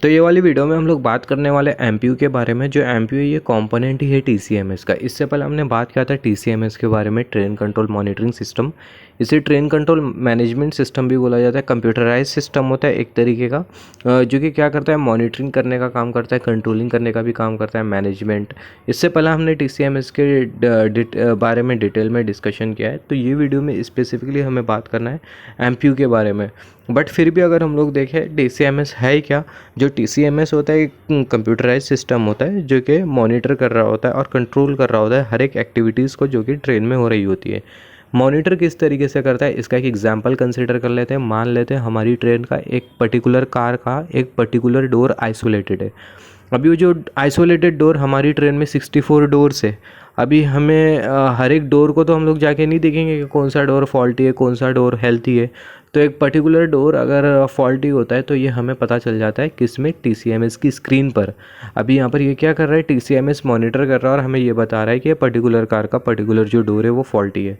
तो ये वाली वीडियो में हम लोग बात करने वाले एमपीयू के बारे में। जो एमपीयू ये कंपोनेंट ही है टीसीएमएस का। इससे पहले हमने बात किया था टीसीएमएस के बारे में, ट्रेन कंट्रोल मॉनिटरिंग सिस्टम। इसे ट्रेन कंट्रोल मैनेजमेंट सिस्टम भी बोला जाता है। कंप्यूटराइज सिस्टम होता है एक तरीके का, जो कि क्या करता है, मॉनिटरिंग करने का काम करता है, कंट्रोलिंग करने का भी काम करता है, मैनेजमेंट। इससे पहले हमने टीसीएमएस के बारे में डिटेल में डिस्कशन किया है। तो ये वीडियो में स्पेसिफिकली हमें बात करना है एमपीयू के बारे में। बट फिर भी अगर हम लोग देखें टीसीएमएस है क्या, जो टीसीएमएस होता है एक कंप्यूटराइज सिस्टम होता है जो कि मॉनिटर कर रहा होता है और कंट्रोल कर रहा होता है हर एक एक्टिविटीज़ को जो कि ट्रेन में हो रही होती है। मॉनिटर किस तरीके से करता है, इसका एक एग्जांपल कंसीडर कर लेते हैं। मान लेते हैं हमारी ट्रेन का एक पर्टिकुलर कार का एक पर्टिकुलर डोर आइसोलेटेड है। अभी वो जो आइसोलेटेड डोर हमारी ट्रेन में 64 डोर्स है। अभी हमें हर एक डोर को तो हम लोग जाके नहीं देखेंगे कि कौन सा डोर फॉल्टी है, कौन सा डोर हेल्थी है। तो एक पर्टिकुलर डोर अगर फॉल्टी होता है तो ये हमें पता चल जाता है किस में, टीसीएमएस की स्क्रीन पर। अभी यहाँ पर ये क्या कर रहा है, टीसीएमएस मॉनिटर कर रहा है और हमें ये बता रहा है कि ये पर्टिकुलर कार का पर्टिकुलर जो डोर है वो फॉल्टी है।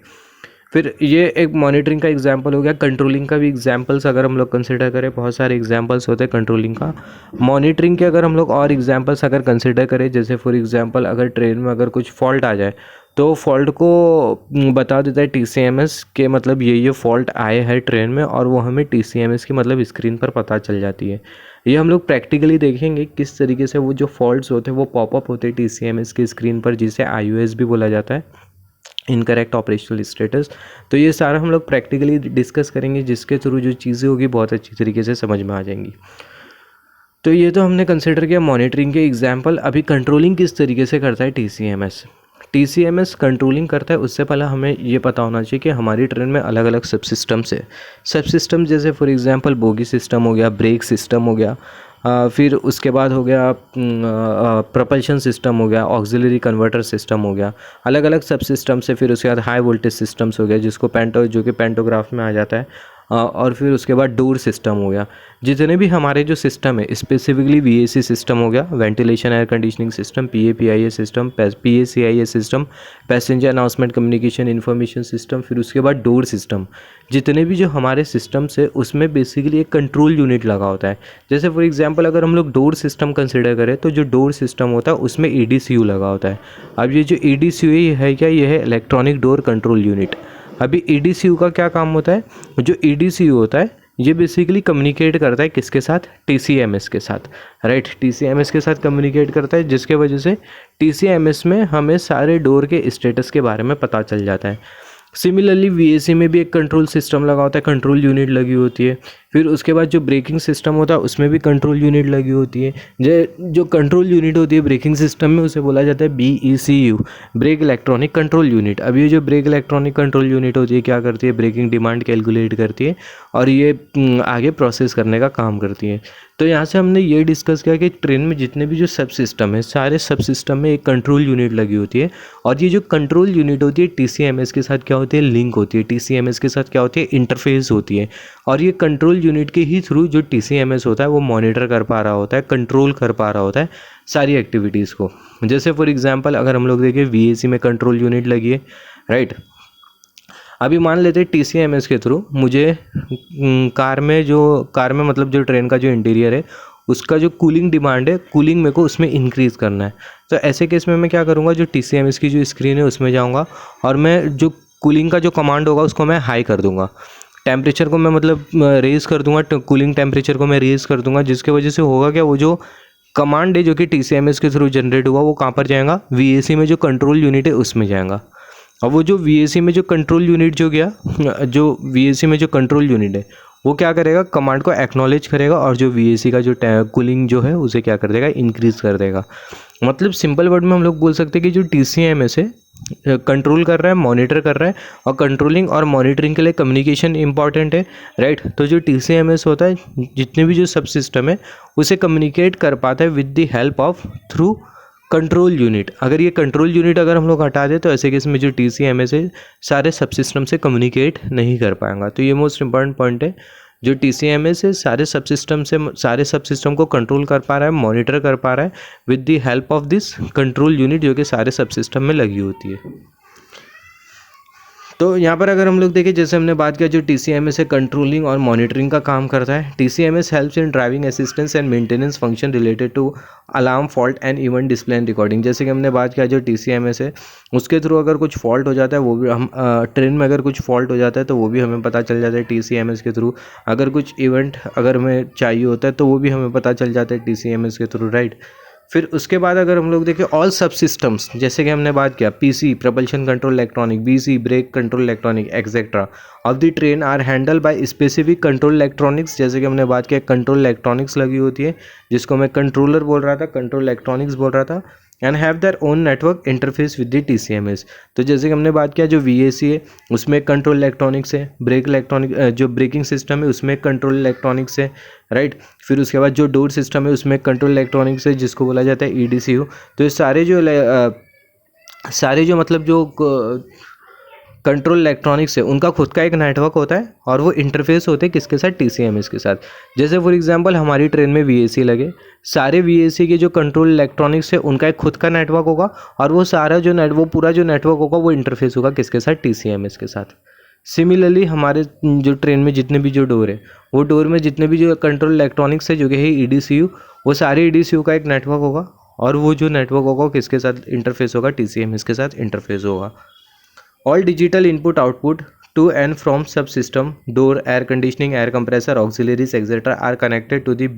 फिर ये एक मॉनिटरिंग का एग्जांपल हो गया। कंट्रोलिंग का भी एग्जांपल्स अगर हम लोग कंसिडर करें, बहुत सारे एग्जांपल्स होते हैं कंट्रोलिंग का। मॉनिटरिंग के अगर हम लोग और एग्जांपल्स अगर कंसिडर करें, जैसे फॉर एग्जांपल अगर ट्रेन में अगर कुछ फॉल्ट आ जाए तो फॉल्ट को बता देता है टीसीएमएस के, मतलब ये फॉल्ट आए हैं ट्रेन में, और वो हमें टीसीएमएस की मतलब स्क्रीन पर पता चल जाती है। ये हम लोग प्रैक्टिकली देखेंगे किस तरीके से वो जो फॉल्ट्स होते हैं वो पॉपअप होते हैं टीसीएमएस की स्क्रीन पर, जिसे आईओएस भी बोला जाता है, इनकरेक्ट ऑपरेशनल स्टेटस। तो ये सारा हम लोग प्रैक्टिकली डिस्कस करेंगे, जिसके थ्रू जो चीज़ें होगी बहुत अच्छी तरीके से समझ में आ जाएंगी। तो ये तो हमने कंसिडर किया मॉनिटरिंग के एग्जांपल। अभी कंट्रोलिंग किस तरीके से करता है टीसीएमएस। टीसीएमएस कंट्रोलिंग करता है, उससे पहले हमें ये पता होना चाहिए कि हमारी ट्रेन में अलग अलग सब सिस्टम्स है। सब सिस्टम जैसे फॉर एग्जांपल बोगी सिस्टम हो गया, ब्रेक सिस्टम हो गया, फिर उसके बाद हो गया प्रोपल्शन सिस्टम हो गया, ऑक्सिलरी कन्वर्टर सिस्टम हो गया, अलग अलग सब सिस्टम से। फिर उसके बाद हाई वोल्टेज सिस्टम्स हो गया, जिसको जो कि पेंटोग्राफ में आ जाता है। और फिर उसके बाद डोर सिस्टम हो गया। जितने भी हमारे जो सिस्टम है, स्पेसिफिकली वीएसी सिस्टम हो गया, ventilation air conditioning system, PAPIA system, PACIA system, passenger announcement communication information system, फिर उसके बाद डोर सिस्टम। जितने भी जो हमारे सिस्टम्स है उसमें बेसिकली एक कंट्रोल यूनिट लगा होता है। जैसे फॉर एग्जांपल अगर हम लोग डोर सिस्टम कंसिडर करें तो जो डोर सिस्टम होता है उसमें ईडीसीयू लगा होता है। अब ये जो ईडीसीयू है क्या, ये है इलेक्ट्रॉनिक डोर कंट्रोल यूनिट। अभी ईडीसीयू का क्या काम होता है, जो ईडीसीयू होता है ये बेसिकली कम्युनिकेट करता है किसके साथ, टीसीएमएस के साथ, राइट। टीसीएमएस के साथ कम्युनिकेट करता है, जिसके वजह से टीसीएमएस में हमें सारे डोर के स्टेटस के बारे में पता चल जाता है। सिमिलरली वीएसी में भी एक कंट्रोल सिस्टम लगा होता है, कंट्रोल यूनिट लगी होती है। फिर उसके बाद जो ब्रेकिंग सिस्टम होता है उसमें भी कंट्रोल यूनिट लगी होती है। जो कंट्रोल यूनिट होती है ब्रेकिंग सिस्टम में, उसे बोला जाता है बीईसीयू, ब्रेक इलेक्ट्रॉनिक कंट्रोल यूनिट। अब ये जो ब्रेक इलेक्ट्रॉनिक कंट्रोल यूनिट होती है क्या करती है, ब्रेकिंग डिमांड कैलकुलेट करती है और ये आगे प्रोसेस करने का काम करती है। तो यहाँ से हमने ये डिस्कस किया कि ट्रेन में जितने भी जो सब सिस्टम है, सारे सब सिस्टम में एक कंट्रोल यूनिट लगी होती है, और ये जो कंट्रोल यूनिट होती है टीसीएमएस के साथ क्या होती है, लिंक होती है। टीसीएमएस के साथ क्या होती है, इंटरफेस होती है। और ये कंट्रोल यूनिट के ही थ्रू जो टीसीएमएस होता है वो मॉनिटर कर पा रहा होता है, कंट्रोल कर पा रहा होता है सारी एक्टिविटीज़ को। जैसे फॉर एग्जांपल अगर हम लोग देखें वीएसी में कंट्रोल यूनिट लगी है, राइट। अभी मान लेते हैं टीसीएमएस के थ्रू मुझे कार में मतलब जो ट्रेन का जो इंटीरियर है उसका जो कूलिंग डिमांड है, कूलिंग मेरे को उसमें इंक्रीज़ करना है। तो ऐसे केस में मैं क्या करूँगा, जो टीसीएमएस की जो स्क्रीन है उसमें जाऊँगा और मैं जो कूलिंग का जो कमांड होगा उसको मैं हाई कर दूँगा। टेम्परेचर को मैं मतलब रेज़ कर दूँगा, कूलिंग टेम्परेचर को मैं रेज़ कर दूँगा, जिसके वजह से होगा क्या, वो जो कमांड है जो कि टीसीएमएस के थ्रू जनरेट हुआ वो कहाँ पर जाएगा, वीएसी में जो कंट्रोल यूनिट है उसमें जाएगा। अब वो जो वीएसी में जो कंट्रोल यूनिट जो वीएसी में जो कंट्रोल यूनिट है वो क्या करेगा, कमांड को एक्नॉलेज करेगा और जो वीएसी का जो कूलिंग जो है उसे क्या कर देगा, इंक्रीज़ कर देगा। मतलब सिंपल वर्ड में हम लोग बोल सकते हैं कि जो टीसीएमएस है कंट्रोल कर रहा है, मॉनिटर कर रहा है, और कंट्रोलिंग और मॉनिटरिंग के लिए कम्युनिकेशन इंपॉर्टेंट है, राइट। तो जो टीसीएमएस होता है जितने भी जो सब सिस्टम है उसे कम्युनिकेट कर पाता है with the help of through control unit. अगर ये कंट्रोल यूनिट अगर हम लोग हटा दें तो ऐसे केस में जो टीसीएमएस है सारे सब सिस्टम से कम्युनिकेट नहीं कर पाएगा। तो ये मोस्ट इंपॉर्टेंट पॉइंट है, जो टीसीएमएस है सारे सब सिस्टम को कंट्रोल कर पा रहा है, मॉनिटर कर पा रहा है with the help of this control unit जो कि सारे सब सिस्टम में लगी होती है। तो यहाँ पर अगर हम लोग देखें, जैसे हमने बात किया जो TCMS है कंट्रोलिंग और मॉनिटरिंग का काम करता है। TCMS helps in driving assistance and maintenance function related to alarm fault and event display and recording. जैसे कि हमने बात किया जो TCMS है उसके थ्रू अगर कुछ फॉल्ट हो जाता है वो भी हम ट्रेन में अगर कुछ फॉल्ट हो जाता है तो वो भी हमें पता चल जाता है TCMS के थ्रू। अगर कुछ इवेंट अगर हमें चाहिए होता है तो वो भी हमें पता चल जाता है TCMS के थ्रू, राइट। फिर उसके बाद अगर हम लोग देखें ऑल सब सिस्टम्स, जैसे कि हमने बात किया PC propulsion control electronic, BC brake control electronic etcetera of the train are handle by specific control electronics. जैसे कि हमने बात किया कंट्रोल इलेक्ट्रॉनिक्स लगी होती है जिसको मैं कंट्रोलर बोल रहा था, कंट्रोल इलेक्ट्रॉनिक्स बोल रहा था, and have their own network interface with the TCMS। तो जैसे कि हमने बात किया जो VAC है उसमें कंट्रोल इलेक्ट्रॉनिक्स है, ब्रेक इलेक्ट्रॉनिक जो ब्रेकिंग सिस्टम है उसमें कंट्रोल इलेक्ट्रॉनिक्स है, राइट। फिर उसके बाद जो डोर सिस्टम है उसमें कंट्रोल इलेक्ट्रॉनिक्स है जिसको बोला जाता है EDCU। तो ये सारे जो मतलब जो कंट्रोल इलेक्ट्रॉनिक्स है उनका खुद का एक नेटवर्क होता है और वो इंटरफेस होते हैं किसके साथ, TCMS के साथ। जैसे फॉर एग्जांपल हमारी ट्रेन में VAC लगे, सारे VAC के जो कंट्रोल इलेक्ट्रॉनिक्स है उनका एक खुद का नेटवर्क होगा और वो सारा जो वो पूरा जो नेटवर्क होगा वो इंटरफेस होगा किसके साथ, TCMS के साथ। सिमिलरली हमारे जो ट्रेन में जितने भी जो डोर है वो डोर में जितने भी जो कंट्रोल इलेक्ट्रॉनिक्स है जो कि है EDCU, वो सारे EDCU का एक नेटवर्क होगा और वो जो नेटवर्क होगा वो किसके साथ इंटरफेस होगा, TCMS के साथ इंटरफेस होगा। All digital input output to and from subsystem, door, air conditioning, air compressor, auxiliaries, etc. are connected to the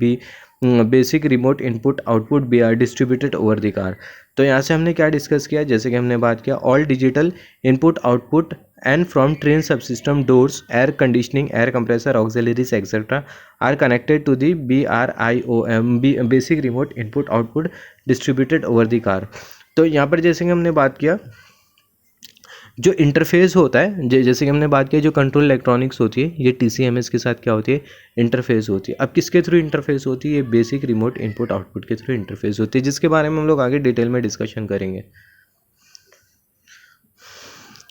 basic remote input output BR distributed over the car। तो यहाँ से हमने क्या discuss किया, जैसे कि हमने बात किया all digital input output and from train subsystem, doors, air conditioning, air compressor, auxiliaries etcetera are connected to the BRIOM basic remote input output distributed over the car. तो यहाँ पर जैसे कि हमने बात किया जो इंटरफेस होता है, जैसे कि हमने बात की जो कंट्रोल इलेक्ट्रॉनिक्स होती है ये TCMS के साथ क्या होती है, इंटरफेस होती है। अब किसके थ्रू इंटरफेस होती है, ये बेसिक रिमोट इनपुट आउटपुट के थ्रू इंटरफेस होती है, जिसके बारे में हम लोग आगे डिटेल में डिस्कशन करेंगे।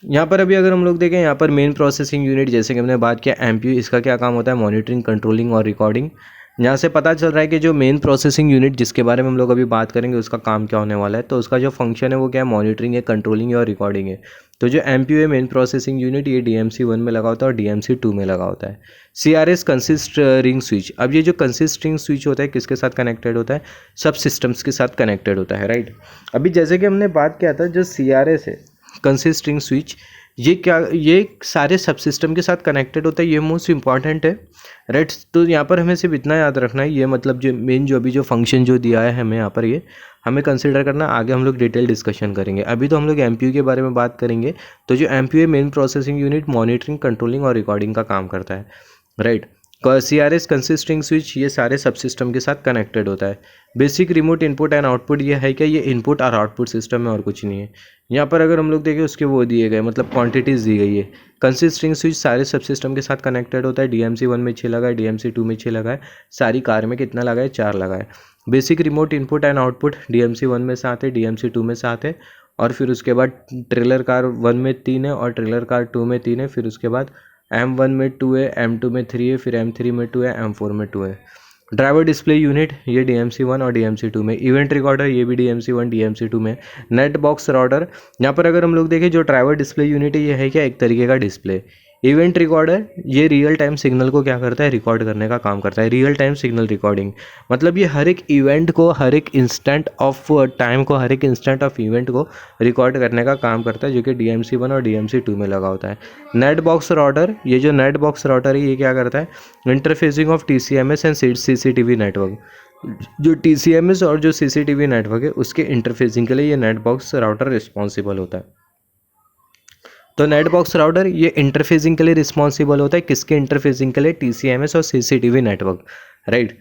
यहाँ पर अभी अगर हम लोग देखें, यहाँ पर मेन प्रोसेसिंग यूनिट जैसे कि हमने बात किया MPU, इसका क्या काम होता है, मॉनिटरिंग, कंट्रोलिंग और रिकॉर्डिंग। यहाँ से पता चल रहा है कि जो मेन प्रोसेसिंग यूनिट जिसके बारे में हम लोग अभी बात करेंगे उसका काम क्या होने वाला है, तो उसका जो फंक्शन है वो क्या है, मॉनिटरिंग है, कंट्रोलिंग और रिकॉर्डिंग है। तो जो MPU है मेन प्रोसेसिंग यूनिट, ये DMC1 में लगा होता है और DMC2 में लगा होता है। CRS कंसिस्ट रिंग स्विच, अब ये जो कंसिस्ट रिंग स्विच होता है किसके साथ कनेक्टेड होता है, सब सिस्टम्स के साथ कनेक्टेड होता है, राइट। अभी जैसे कि हमने बात किया था जो CRS है कंसिस्ट रिंग स्विच, ये सारे सब सिस्टम के साथ कनेक्टेड होता है, ये मोस्ट इंपॉर्टेंट है, राइट। तो यहाँ पर हमें सिर्फ इतना याद रखना है, ये मतलब जो मेन जो अभी जो फंक्शन जो दिया है हमें यहाँ पर ये हमें कंसिडर करना, आगे हम लोग डिटेल डिस्कशन करेंगे। अभी तो हम लोग MPU के बारे में बात करेंगे। तो जो MPU है main processing unit monitoring, controlling और रिकॉर्डिंग का काम करता है, राइट। CRS कंसिस्टिंग स्विच ये सारे सब सिस्टम के साथ कनेक्टेड होता है। Basic remote input and output ये है क्या, ये इनपुट और आउटपुट सिस्टम है और कुछ नहीं है। यहाँ पर अगर हम लोग देखें उसके वो दिए गए मतलब क्वांटिटीज़ दी गई है। कंसिस्टिंग स्विच सारे सब सिस्टम के साथ कनेक्टेड होता है। DMC1 में 6 लगा है, DMC2 में 6 लगा है, सारी कार में कितना लगा है, 4 लगा है। Basic remote input and output DMC1 में 7 है, DMC2 में 7 है, और फिर उसके बाद ट्रेलर कार 1 में 3 है और ट्रेलर कार 2 में 3 है। फिर उसके बाद M1 में 2 है, M2 में 3 है, फिर M3 में 2 है, M4 में 2 है। ड्राइवर डिस्प्ले यूनिट ये DMC1 और DMC2 में। इवेंट रिकॉर्डर ये भी DMC1 DMC2 में। नेट बॉक्स राउटर, यहाँ पर अगर हम लोग देखें जो ड्राइवर डिस्प्ले यूनिट है ये है क्या, एक तरीके का डिस्प्ले। इवेंट रिकॉर्डर ये रियल टाइम सिग्नल को क्या करता है, रिकॉर्ड करने का काम करता है, रियल टाइम सिग्नल रिकॉर्डिंग। मतलब ये हर एक इवेंट को, हर एक इंस्टेंट ऑफ टाइम को, हर एक इंस्टेंट ऑफ इवेंट को रिकॉर्ड करने का काम करता है, जो कि DMC1 और DMC2 में लगा होता है। नेट बॉक्स राउटर, ये जो नेट बॉक्स राउटर है ये क्या करता है, interfacing of TCMS and CCTV network. जो TCMS और जो CCTV नेटवर्क है उसके इंटरफेसिंग के लिए ये नेट बॉक्स राउटर रिस्पॉन्सिबल होता है। तो नेट बॉक्स राउटर ये इंटरफेसिंग के लिए रिस्पॉन्सिबल होता है, किसके इंटरफेसिंग के लिए, TCMS और CCTV नेटवर्क, राइट।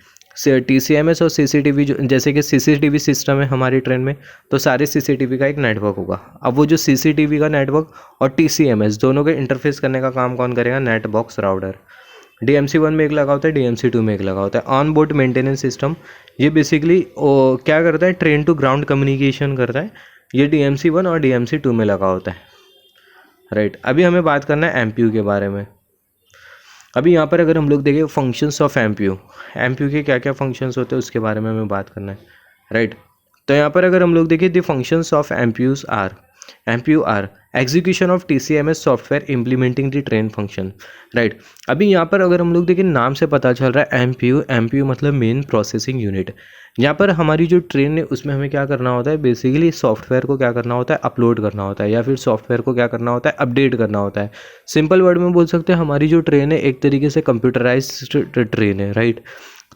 TCMS और CCTV जो जैसे कि CCTV सिस्टम है हमारी ट्रेन में, तो सारे CCTV का एक नेटवर्क होगा। अब वो जो CCTV का नेटवर्क और TCMS दोनों के इंटरफेस करने का काम कौन करेगा, नेट बॉक्स राउटर। DMC1 में एक लगा होता है, DMC2 में एक लगा होता है। ऑन बोर्ड मेंटेनेंस सिस्टम ये बेसिकली क्या करता है, ट्रेन टू ग्राउंड कम्युनिकेशन करता है, ये DMC1 और DMC2 में लगा होता है, राइट। अभी हमें बात करना है MPU के बारे में। अभी यहाँ पर अगर हम लोग देखें फंक्शंस ऑफ MPU के क्या क्या फंक्शंस होते हैं उसके बारे में हमें बात करना है, राइट। तो यहाँ पर अगर हम लोग देखें the functions of MPU are execution of TCMS software implementing the train function, right. अभी यहाँ पर अगर हम लोग देखें, नाम से पता चल रहा है MPU मतलब मेन प्रोसेसिंग यूनिट। यहाँ पर हमारी जो ट्रेन है उसमें हमें क्या करना होता है, बेसिकली सॉफ्टवेयर को क्या करना होता है, अपलोड करना होता है, या फिर सॉफ्टवेयर को क्या करना होता है, अपडेट करना होता है। सिंपल वर्ड में बोल सकते हैं, हमारी जो ट्रेन है एक तरीके से कंप्यूटराइज्ड ट्रेन है, राइट।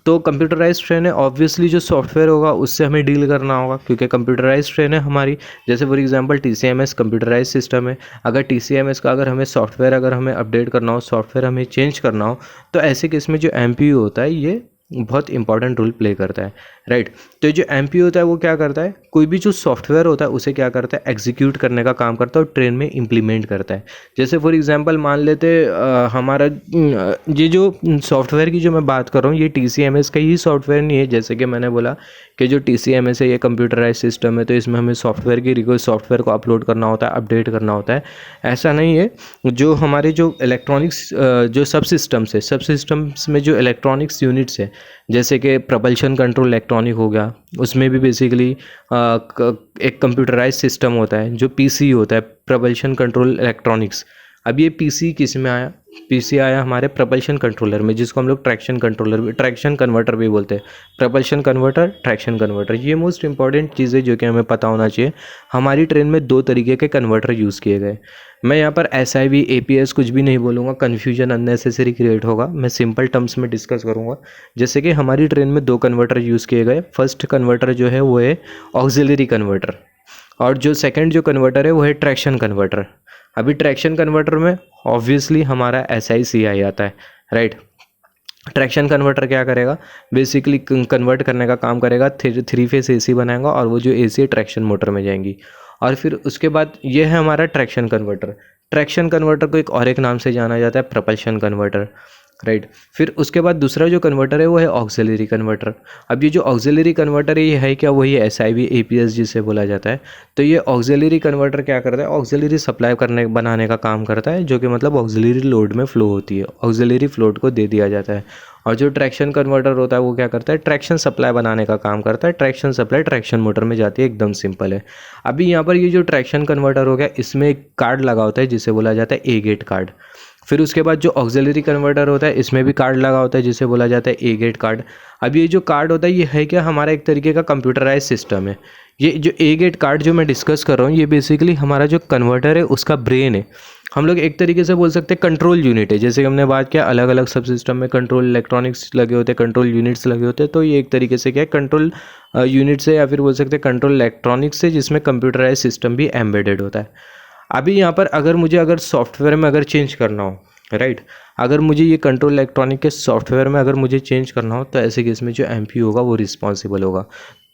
तो कंप्यूटराइज ट्रेन है, ऑब्वियसली जो सॉफ्टवेयर होगा उससे हमें डील करना होगा, क्योंकि कंप्यूटराइज ट्रेन है हमारी। जैसे for example TCMS computerise system है, अगर TCMS का अगर हमें सॉफ्टवेयर अगर हमें अपडेट करना हो, सॉफ्टवेयर हमें चेंज करना हो, तो ऐसे केस में जो MPU होता है ये बहुत इंपॉर्टेंट रोल प्ले करता है, राइट। तो जो MPU होता है वो क्या करता है, कोई भी जो सॉफ्टवेयर होता है उसे क्या करता है, एग्जीक्यूट करने का काम करता है और ट्रेन में इम्प्लीमेंट करता है। जैसे फॉर एग्जांपल मान लेते हमारा ये जो सॉफ्टवेयर की जो मैं बात कर रहा हूँ, ये TCMS का ही सॉफ्टवेयर नहीं है। जैसे कि मैंने बोला कि जो TCMS है ये कंप्यूटराइज सिस्टम है, तो इसमें हमें सॉफ्टवेयर को अपलोड करना होता है, अपडेट करना होता है। ऐसा नहीं है, जो हमारे जो इलेक्ट्रॉनिक्स जो सब सिस्टम्स में जो इलेक्ट्रॉनिक्स यूनिट्स है, जैसे कि प्रपल्शन कंट्रोल इलेक्ट्रॉनिक हो गया, उसमें भी बेसिकली एक कंप्यूटराइज सिस्टम होता है जो PC होता है, प्रपल्शन कंट्रोल इलेक्ट्रॉनिक्स। अब ये PC किस में आया, PC आया हमारे प्रपल्शन कंट्रोलर में, जिसको हम लोग ट्रैक्शन कन्वर्टर भी बोलते हैं। प्रपल्शन कन्वर्टर, ट्रैक्शन कन्वर्टर, ये मोस्ट इंपॉर्टेंट चीज़ है जो कि हमें पता होना चाहिए। हमारी ट्रेन में 2 तरीके के कन्वर्टर यूज़ किए गए। मैं यहाँ पर SIV APS कुछ भी नहीं बोलूँगा, कन्फ्यूजन अननेसेसरी क्रिएट होगा। मैं सिंपल टर्म्स में डिस्कस करूँगा। जैसे कि हमारी ट्रेन में 2 कन्वर्टर यूज़ किए गए। फर्स्ट कन्वर्टर जो है वो है ऑक्सिलरी कन्वर्टर, और जो सेकंड जो कन्वर्टर है वो है ट्रैक्शन कन्वर्टर। अभी ट्रैक्शन कन्वर्टर में ऑब्वियसली हमारा SICI आता है, राइट। ट्रैक्शन कन्वर्टर क्या करेगा, बेसिकली कन्वर्ट करने का काम करेगा, 3 फेस AC बनाएगा, और वो जो AC है ट्रैक्शन मोटर में जाएंगी। और फिर उसके बाद ये है हमारा ट्रैक्शन कन्वर्टर। ट्रैक्शन कन्वर्टर को एक और एक नाम से जाना जाता है, प्रपल्शन कन्वर्टर, राइट। फिर उसके बाद दूसरा जो कन्वर्टर है वो है ऑक्सिलरी कन्वर्टर। अब ये जो ऑक्सिलरी कन्वर्टर है ये है क्या, वही SIV APS जिसे बोला जाता है। तो ये ऑक्सिलरी कन्वर्टर क्या करता है, ऑक्सिलरी सप्लाई बनाने का काम करता है, जो कि मतलब ऑक्सिलरी लोड में फ्लो होती है, ऑक्सिलरी फ्लोट को दे दिया जाता है। और जो ट्रैक्शन कन्वर्टर होता है वो क्या करता है, ट्रैक्शन सप्लाई बनाने का काम करता है। ट्रैक्शन सप्लाई ट्रैक्शन मोटर में जाती है, एकदम सिंपल है। अभी यहाँ पर ये जो ट्रैक्शन कन्वर्टर हो गया, इसमें एक कार्ड लगा होता है जिसे बोला जाता है A-गेट कार्ड। फिर उसके बाद जो ऑक्सिलरी कन्वर्टर होता है इसमें भी कार्ड लगा होता है जिसे बोला जाता है A-गेट कार्ड। अब ये जो कार्ड होता है ये है क्या, हमारा एक तरीके का कंप्यूटराइज सिस्टम है। ये जो A-गेट कार्ड जो मैं डिस्कस कर रहा हूँ ये बेसिकली हमारा जो कन्वर्टर है उसका ब्रेन है। हम लोग एक तरीके से बोल सकते हैं कंट्रोल यूनिट है। जैसे कि हमने बात किया अलग अलग सब सिस्टम में कंट्रोल इलेक्ट्रॉनिक्स लगे होते हैं, कंट्रोल यूनिट्स लगे होते हैं, तो ये एक तरीके से क्या है, कंट्रोल यूनिट्स है, या फिर बोल सकते हैं कंट्रोल इलेक्ट्रॉनिक्स है, जिसमें कंप्यूटराइज सिस्टम भी एम्बेडेड होता है। अभी यहाँ पर अगर सॉफ्टवेयर में अगर चेंज करना हो, राइट, अगर मुझे ये कंट्रोल इलेक्ट्रॉनिक के सॉफ्टवेयर में अगर मुझे चेंज करना हो, तो ऐसे केस में जो MPU होगा वो रिस्पॉन्सिबल होगा।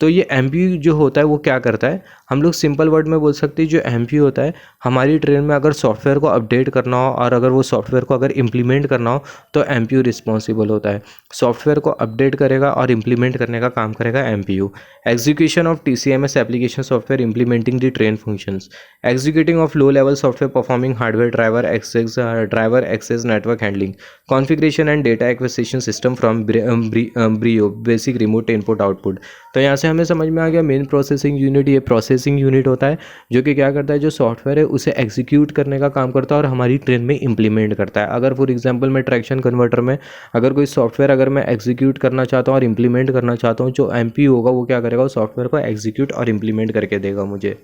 तो ये MPU जो होता है वो क्या करता है, हम लोग सिंपल वर्ड में बोल सकते हैं, जो MPU होता है हमारी ट्रेन में अगर सॉफ्टवेयर को अपडेट करना हो और अगर वो सॉफ्टवेयर को अगर इम्प्लीमेंट करना हो, तो MPU रिस्पॉन्सिबल होता है। सॉफ्टवेयर को अपडेट करेगा और इम्प्लीमेंट करने का काम करेगा MPU। Execution of TCMS application software implementing the train functions, executing of low level software performing hardware driver access network handling, configuration and data acquisition system from BRIO basic remote input output. तो यहाँ से हमें समझ में आ गया main processing unit ये processing unit होता है, जो कि क्या करता है, जो सॉफ्टवेयर है उसे एग्जीक्यूट करने का काम करता है और हमारी ट्रेन में इम्प्लीमेंट करता है। अगर फॉर एग्जांपल मैं ट्रैक्शन कन्वर्टर में अगर कोई सॉफ्टवेयर अगर मैं एग्जीक्यूट करना चाहता हूँ और इम्प्लीमेंट करना चाहता हूँ, जो MPU होगा वो क्या करेगा, उस सॉफ्टवेयर को एग्जीक्यूट और इम्प्लीमेंट करके देगा मुझे।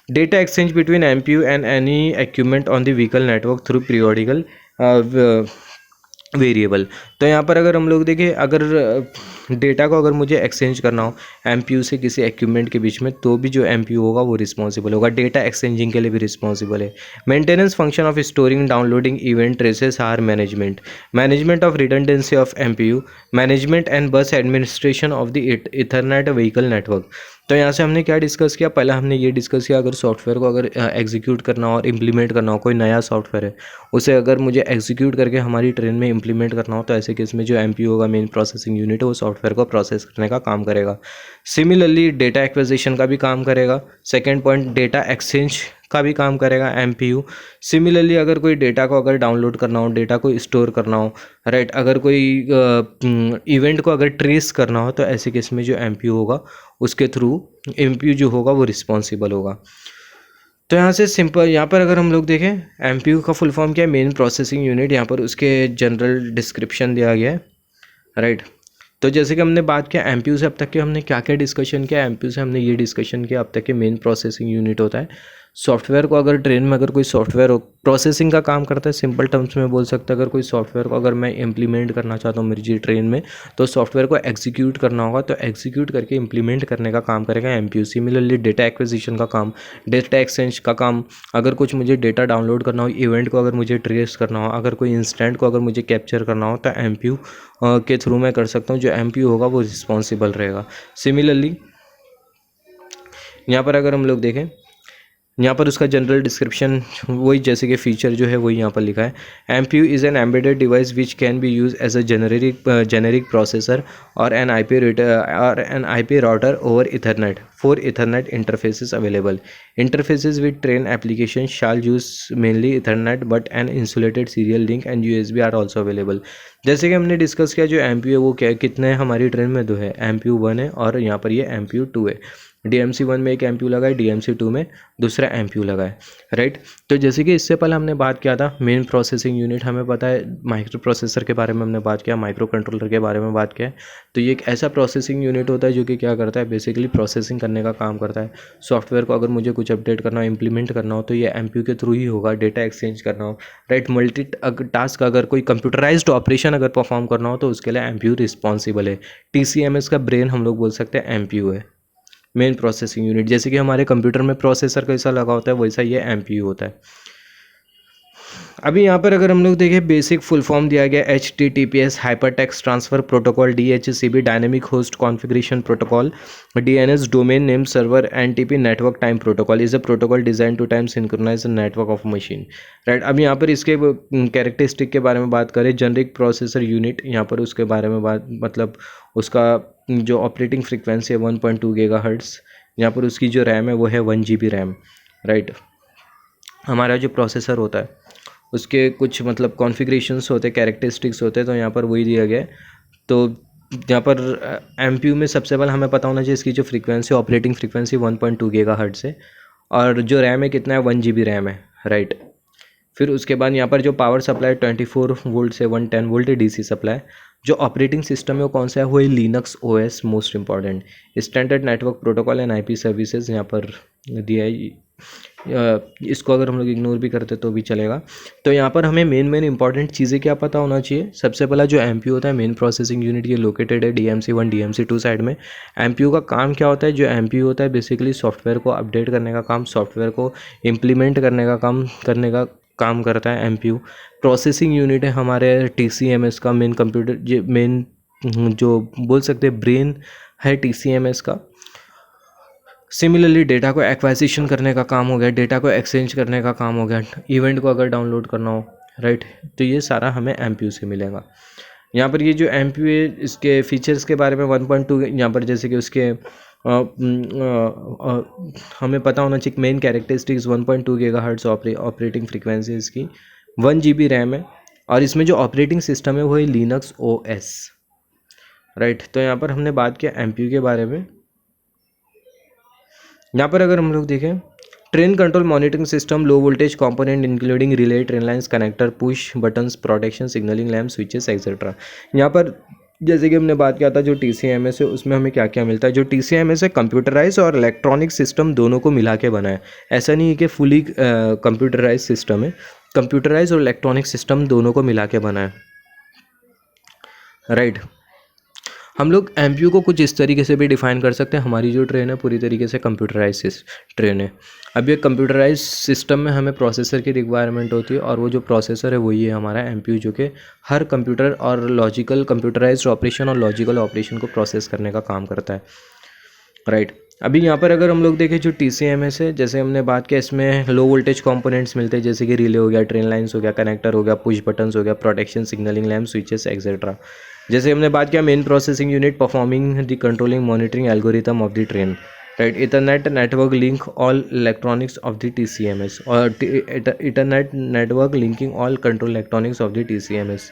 Data exchange between MPU and any equipment on the vehicle network through periodical variable. तो यहाँ पर अगर हम लोग देखें, अगर डेटा को अगर मुझे एक्सचेंज करना हो MPU से किसी इक्विपमेंट के बीच में, तो भी जो MPU होगा वो रिस्पॉन्सिबल होगा। डेटा एक्सचेंजिंग के लिए भी रिस्पॉन्सिबल है। Maintenance function of storing downloading event traces are management of redundancy of MPU, management and bus administration of the ethernet vehicle network. तो यहाँ से हमने क्या डिस्कस किया, पहले हमने ये डिस्कस किया अगर सॉफ्टवेयर को अगर एग्जीक्यूट करना हो और इम्प्लीमेंट करना हो, कोई नया सॉफ्टवेयर है उसे अगर मुझे एग्जीक्यूट करके हमारी ट्रेन में इम्प्लीमेंट करना हो, तो ऐसे केस में जो MPU होगा मेन प्रोसेसिंग यूनिट है वो सॉफ्टवेयर को प्रोसेस करने का काम करेगा। सिमिलरली डेटा एक्विजिशन का भी काम करेगा। सेकेंड पॉइंट, डेटा एक्सचेंज का भी काम करेगा MPU। सिमिलरली अगर कोई डेटा को अगर डाउनलोड करना हो, डेटा को स्टोर करना हो, राइट, अगर कोई इवेंट को अगर ट्रेस करना हो, तो ऐसे केस में जो MPU होगा उसके थ्रू MPU जो होगा वो रिस्पॉन्सिबल होगा। तो यहाँ से सिंपल, यहाँ पर अगर हम लोग देखें एमपीयू का फुल फॉर्म क्या है, मेन प्रोसेसिंग यूनिट, यहाँ पर उसके जनरल डिस्क्रिप्शन दिया गया है, राइट। तो जैसे कि हमने बात किया एमपीयू से अब तक के हमने क्या क्या डिस्कशन किया, एमपीयू से हमने ये डिस्कशन किया अब तक के मेन प्रोसेसिंग यूनिट होता है। सॉफ्टवेयर को अगर ट्रेन में अगर कोई सॉफ्टवेयर प्रोसेसिंग का काम करता है, सिंपल टर्म्स में बोल सकते हैं, अगर कोई सॉफ्टवेयर को अगर मैं इम्प्लीमेंट करना चाहता हूँ मेरी ट्रेन में, तो सॉफ्टवेयर को एग्जीक्यूट करना होगा, तो एग्जीक्यूट करके इम्प्लीमेंट करने का काम करेगा एमपीयू। सिमिलरली डेटा एक्विजिशन का काम, डेटा एक्सचेंज का काम, अगर कुछ मुझे डेटा डाउनलोड करना हो, इवेंट को अगर मुझे ट्रेस करना हो, अगर कोई इंस्टेंट को अगर मुझे कैप्चर करना हो, तो एमपीयू के थ्रू मैं कर सकता हूँ। जो एमपीयू होगा वो रिस्पॉन्सिबल रहेगा। सिमिलरली यहाँ पर अगर हम लोग देखें, यहाँ पर उसका जनरल डिस्क्रिप्शन वही जैसे कि फीचर जो है वही यहाँ पर लिखा है। MPU is an embedded device which can be use as a generic processor और an IP router over ethernet for ethernet interfaces available. Interfaces with train application shall use mainly ethernet but an insulated serial link and USB are also available. जैसे कि हमने discuss किया, जो MPU है वो क्या, कितने हमारी ट्रेन में दो है, एमपीयू 1 है और यहाँ पर ये एमपीयू 2 है। डीएमसी 1 में एक एमपीयू लगा है, डीएमसी 2 में दूसरा एमपीयू लगा है, राइट। तो जैसे कि इससे पहले हमने बात किया था मेन प्रोसेसिंग यूनिट, हमें पता है माइक्रो प्रोसेसर के बारे में हमने बात किया, माइक्रो कंट्रोलर के बारे में बात किया। तो ये एक ऐसा प्रोसेसिंग यूनिट होता है जो कि क्या करता है, बेसिकली प्रोसेसिंग करने का काम करता है। सॉफ्टवेयर को अगर मुझे कुछ अपडेट करना हो, इम्प्लीमेंट करना हो, तो ये एमपीयू के थ्रू ही होगा। डेटा एक्सचेंज करना हो, राइट, मल्टी टास्क, अगर कोई कंप्यूटराइज्ड ऑपरेशन अगर परफॉर्म करना हो, तो उसके लिए एमपीयू रिस्पॉन्सिबल है। टीसीएमएस का ब्रेन हम लोग बोल सकते हैं एमपीयू है, मेन प्रोसेसिंग यूनिट। जैसे कि हमारे कंप्यूटर में प्रोसेसर कैसा लगा होता है वैसा ये एमपीयू होता है। अभी यहाँ पर अगर हम लोग देखें, बेसिक फुल फॉर्म दिया गया HTTPS hyper text transfer protocol, DHCP dynamic host configuration protocol, DNS domain name server, NTP network time protocol is a protocol design to time synchronise network of machine, right. अब यहाँ पर इसके characteristic के बारे में बात करें, जेनरिक प्रोसेसर यूनिट, यहाँ पर उसके बारे में बात, मतलब उसका जो ऑपरेटिंग फ्रिक्वेंसी है 1.2 गीगाहर्ट्ज़, यहाँ पर उसकी जो रैम है वो है 1 GB रैम, राइट। हमारा जो प्रोसेसर होता है उसके कुछ मतलब कॉन्फ़िगरेशंस होते हैं, कैरेक्टरिस्टिक्स होते हैं, तो यहाँ पर वही दिया गया है। तो यहाँ पर एमपीयू में सबसे पहले हमें पता होना चाहिए इसकी जो फ्रीक्वेंसी, ऑपरेटिंग फ्रीक्वेंसी 1.2 गीगाहर्ट्ज़ है और जो रैम है कितना है, 1 GB रैम है, राइट। फिर उसके बाद यहाँ पर जो पावर सप्लाई 24 वोल्ट से 110 वोल्ट डीसी सप्लाई। जो ऑपरेटिंग सिस्टम है वो कौन सा है, वो है Linux OS, most important. Standard network protocol and IP services यहाँ पर दिया है, इसको अगर हम लोग इग्नोर भी करते तो भी चलेगा। तो यहाँ पर हमें मेन इंपॉर्टेंट चीज़ें क्या पता होना चाहिए। सबसे पहला जो एमपीयू होता है, मेन प्रोसेसिंग यूनिट, ये लोकेटेड है डीएमसी 1 डीएमसी 2 साइड में। एमपीयू का काम क्या होता है, जो एमपीयू होता है बेसिकली सॉफ्टवेयर को अपडेट करने का काम, सॉफ्टवेयर को इम्प्लीमेंट करने का काम करता है एमपीयू। प्रोसेसिंग यूनिट है हमारे टीसीएमएस का, मेन कंप्यूटर, ये मेन जो बोल सकते हैं ब्रेन है टीसीएमएस का। सिमिलरली डेटा को एक्वाजिशन करने का काम हो गया, डेटा को एक्सचेंज करने का काम हो गया, इवेंट को अगर डाउनलोड करना हो, राइट, तो ये सारा हमें एमपीयू से मिलेगा। यहाँ पर ये जो एमपीयू है इसके फीचर्स के बारे में 1.2, यहाँ पर जैसे कि उसके हमें पता होना चाहिए main characteristics 1.2 gigahertz operating frequency इसकी, 1 GB रैम है और इसमें जो ऑपरेटिंग सिस्टम है वो है लिनक्स ओएस, राइट। तो यहाँ पर हमने बात किया एमपीयू के बारे में। यहाँ पर अगर हम लोग देखें, train control monitoring system, low voltage component including relay, train lines, connector, push buttons, protection, signalling lamp, switches etcetera. यहाँ पर जैसे कि हमने बात किया था जो टीसीएमएस है उसमें हमें क्या क्या मिलता है। जो टीसीएमएस है कंप्यूटराइज और इलेक्ट्रॉनिक सिस्टम दोनों को मिला के बना है, ऐसा नहीं है कि फुली कंप्यूटराइज सिस्टम है, कंप्यूटराइज और इलेक्ट्रॉनिक सिस्टम दोनों को मिला के बना है, राइट। हम लोग एमपीयू को कुछ इस तरीके से भी डिफाइन कर सकते हैं, हमारी जो ट्रेन है पूरी तरीके से कंप्यूटराइज ट्रेन है। अब ये कंप्यूटराइज सिस्टम में हमें प्रोसेसर की रिक्वायरमेंट होती है और वो जो प्रोसेसर है वही है हमारा एमपीयू, जो कि हर कंप्यूटर और लॉजिकल कंप्यूटराइज्ड ऑपरेशन और लॉजिकल ऑपरेशन को प्रोसेस करने का काम करता है, राइट। अभी यहाँ पर अगर हम लोग देखें जो टीसीएमएस है, जैसे हमने बात किया इसमें लो वोल्टेज कंपोनेंट्स मिलते हैं, जैसे कि रिले हो गया, ट्रेन लाइन्स हो गया, कनेक्टर हो गया, पुश बटन्स हो गया, protection, signalling lamp, switches etcetera. जैसे हमने बात किया main processing unit performing the controlling monitoring algorithm of the train, right. Ethernet network link all electronics of the TCMS, और ethernet network linking all control electronics of the TCMS.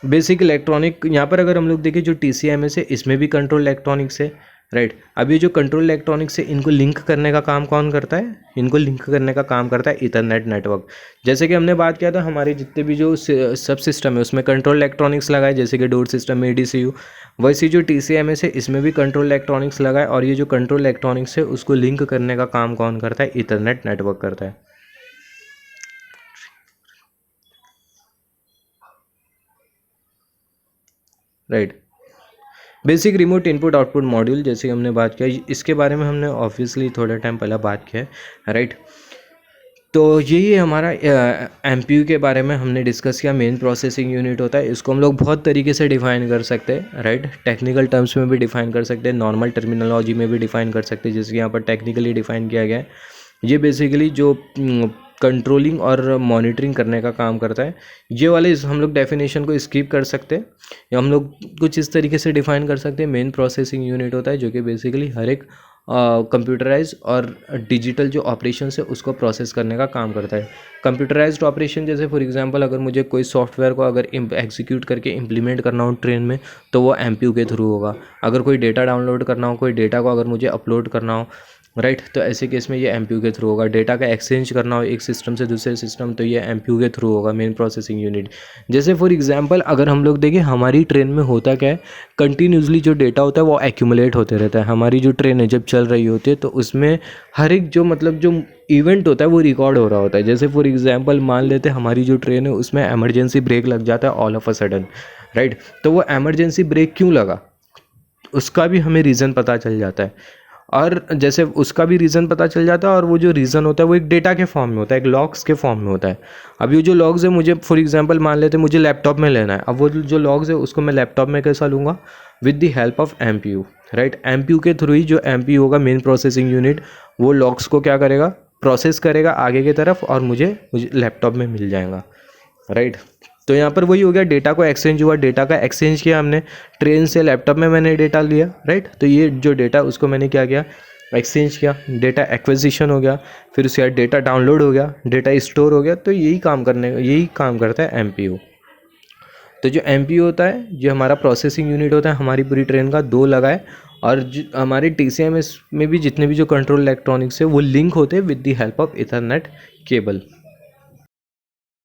Basic electronic, यहाँ पर अगर हम लोग देखें जो टीसीएमएस है इसमें भी कंट्रोल इलेक्ट्रॉनिक्स है, राइट। अब ये जो कंट्रोल इलेक्ट्रॉनिक्स है इनको लिंक करने का काम कौन करता है? इनको लिंक करने का काम करता है ईथरनेट नेटवर्क। जैसे कि हमने बात किया था हमारे जितने भी जो सब सिस्टम है उसमें कंट्रोल इलेक्ट्रॉनिक्स लगाए, जैसे कि डोर सिस्टम में ADCU, वैसे जो TCMS है इसमें भी कंट्रोल इलेक्ट्रॉनिक्स लगाए, और ये जो कंट्रोल इलेक्ट्रॉनिक्स है उसको लिंक करने का काम कौन करता है? ईथरनेट नेटवर्क करता है। Right. Basic remote input output module, जैसे हमने बात किया, इसके बारे में हमने ऑब्वियसली थोड़ा टाइम पहले बात किया है। राइट। तो यही हमारा MPU के बारे में हमने डिस्कस किया। मेन प्रोसेसिंग यूनिट होता है, इसको हम लोग बहुत तरीके से डिफ़ाइन कर सकते हैं। राइट। टेक्निकल टर्म्स में भी डिफ़ाइन कर सकते हैं, नॉर्मल टर्मिनोलॉजी में भी डिफ़ाइन कर सकते हैं, जैसे कि यहाँ पर टेक्निकली डिफ़ाइन किया गया है। ये बेसिकली जो कंट्रोलिंग और मॉनिटरिंग करने का काम करता है। ये वाले हम लोग डेफिनेशन को स्किप कर सकते हैं, या हम लोग कुछ इस तरीके से डिफ़ाइन कर सकते हैं। मेन प्रोसेसिंग यूनिट होता है जो कि बेसिकली हर एक कंप्यूटराइज और डिजिटल जो ऑपरेशन है उसको प्रोसेस करने का काम करता है। कंप्यूटराइज्ड ऑपरेशन, जैसे फॉर एग्जांपल अगर मुझे कोई सॉफ्टवेयर को अगर एग्जीक्यूट करके इम्प्लीमेंट करना हो ट्रेन में, तो वो MPU के थ्रू होगा। अगर कोई डेटा डाउनलोड करना हो, कोई डेटा को अगर मुझे अपलोड करना हो, राइट, तो ऐसे केस में ये MPU के थ्रू होगा। डेटा का एक्सचेंज करना हो एक सिस्टम से दूसरे सिस्टम, तो ये MPU के थ्रू होगा, मेन प्रोसेसिंग यूनिट। जैसे फॉर एग्जांपल अगर हम लोग देखें हमारी ट्रेन में होता क्या है, कंटिन्यूसली जो डेटा होता है वो एक्यूमुलेट होते रहता है। हमारी जो ट्रेन है जब चल रही होती है तो उसमें हर एक जो मतलब जो इवेंट होता है वो रिकॉर्ड हो रहा होता है। जैसे फॉर एग्जांपल मान लेते हैं हमारी जो ट्रेन है उसमें एमरजेंसी ब्रेक लग जाता है all of a sudden, right. तो वो एमरजेंसी ब्रेक क्यों लगा उसका भी हमें रीज़न पता चल जाता है, और जैसे उसका भी रीज़न पता चल जाता है, और वो जो रीज़न होता है वो एक डेटा के फॉर्म में होता है, एक लॉग्स के फॉर्म में होता है। अब ये जो लॉग्स है मुझे फॉर एग्जांपल मान लेते हैं मुझे लैपटॉप में लेना है। अब वो जो लॉग्स है उसको मैं लैपटॉप में कैसा लूँगा? With the help of MPU, right. MPU के थ्रू ही जो MPU होगा, मेन प्रोसेसिंग यूनिट, वो लॉग्स को क्या करेगा? प्रोसेस करेगा आगे की तरफ, और मुझे लैपटॉप में मिल जाएगा, राइट। तो यहाँ पर वही हो गया, डेटा को एक्सचेंज हुआ, डेटा का एक्सचेंज किया हमने, ट्रेन से लैपटॉप में मैंने डेटा लिया, राइट। तो ये जो डेटा उसको मैंने क्या किया? एक्सचेंज किया, डेटा एक्विजिशन हो गया, फिर उसके बाद डेटा डाउनलोड हो गया, डेटा स्टोर हो गया। तो यही काम करता है MPU। तो जो MPU होता है, जो हमारा प्रोसेसिंग यूनिट होता है हमारी पूरी ट्रेन का, दो लगा है, और हमारे TCMS में भी जितने भी जो कंट्रोल इलेक्ट्रॉनिक्स है वो लिंक होते हैं with the help of Ethernet cable.